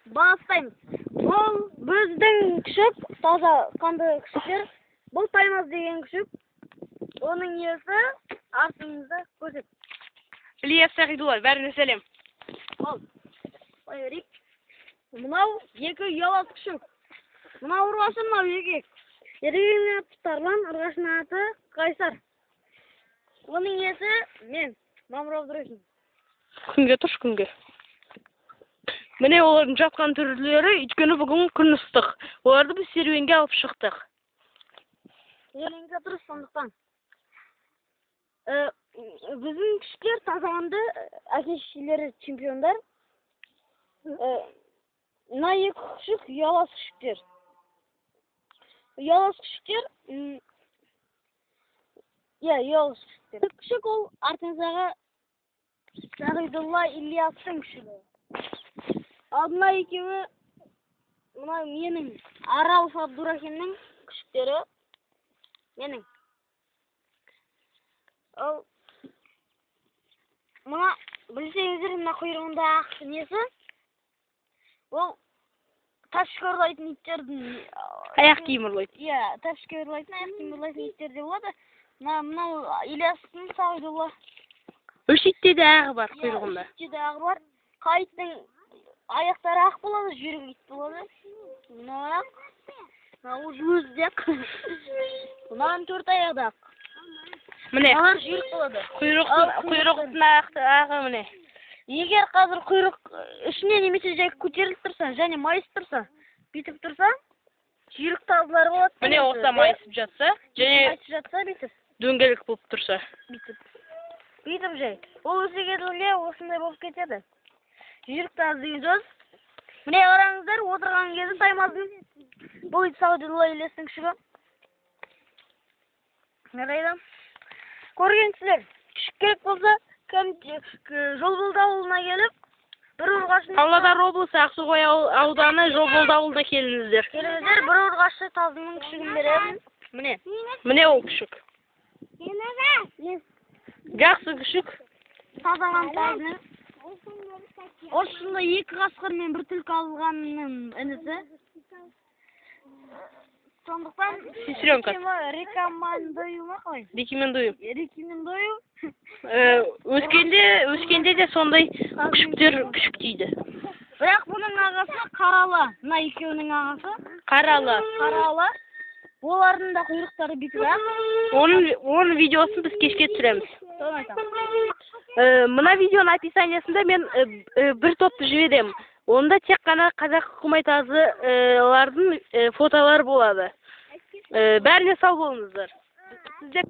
бастаймыз. Бұл біздің күшік, таза қанды күшіктер. Бұл Таймаз деген күшік. Оның иесі артымызда көрсет. Ильяс Сағидулла, бәріне сәлем. Ал, қой берейік. Мынау екі ұялас күшік. Мынау ұрғашы, мынау еркек. Еркегінің аты Тарлан, ұрғашының аты Қайсар. Оның иесі мен, Мамыр Абдурахим. Күнге тұрш, күнге. Міне олардың жатқан түрлері, өйткені бүгін күн ыстық. Оларды біз серуенге алып шықтық. Серуенге тұрыс сондықтан. Біздің күшіктер тазағанды, әке-шешелері чемпиондар. Мына екі күшік ұялас күшіктер. Ұялас күшіктер, ұялас күшіктер. Күшік ол артыңыздағы Сағидулла Ильястың күшігі. Алдына екеуі, мына менің Аралов Абдурахимнің күшіктері. Менің. Ол, мына білсеңіздер, мына құйрығында ақ несі. Ол ташқа ұрлайтын иттердің Аяқ киім ұрлайды. Иә, ташқа ұрлайтын, аяқ киім ұрлайтын иттер де болады. Мынау Ильястың Сағидулла. Үш итте де ағы бар құйрығында. Үш итте де ағы бар. Қайттың аяқтары ақ болады, жүрегі ит болады. Мынау ақ. Мынау өзі де ақ. Мынау төрт аяқты ақ. Міне, жүйрік болады. құйрықтың ағы міне. Егер қазір құйрық ішіне немесе жай көтеріліп тұрса, және майысып тұрса, бүйтіп тұрса, жүйрік тазылары болады. Міне осыда майысып жатса, және дөңгелек болып тұрса. Бүйтіп жай. Ол өсе кетілге осындай болып кетеді. Жүйрік тазы деген сөз. Міне қараңыздар, отырған кезде Таймаздың бұл Сағидулла Ильястың күшігі. Жарайды. Көргенсіздер, күшік керек болса, Жолболды ауылына келіп, бір ұрғашын... Павлодар облысы Ақсуғай ауданы Жолболды ауылына келіңіздер. Келіңіздер, бір ұрғашы тазының күшігін беремін. Міне. Міне ол күшік. Жақсы күшік. Тазалан тазының. Осында екі қасқыр мен бір түлкі алғанның інісі. Сондықтан рекомендую ма қой? Рекомендую. Рекомендую. Өскенде де сондай күшіктер күшік дейді. Бірақ бұның ағасы қаралы. Мына екеуінің ағасы Қаралы. Қаралы. Олардың да құйрықтары бүйтіп. Оның видеосын біз кешке түсіреміз. Мына видеоның описаниясында мен бір топты жіберемін. Онда тек қана қазақ құмайтазылардың фотолары болады. Бәріне сау болыңыздар. Сіздер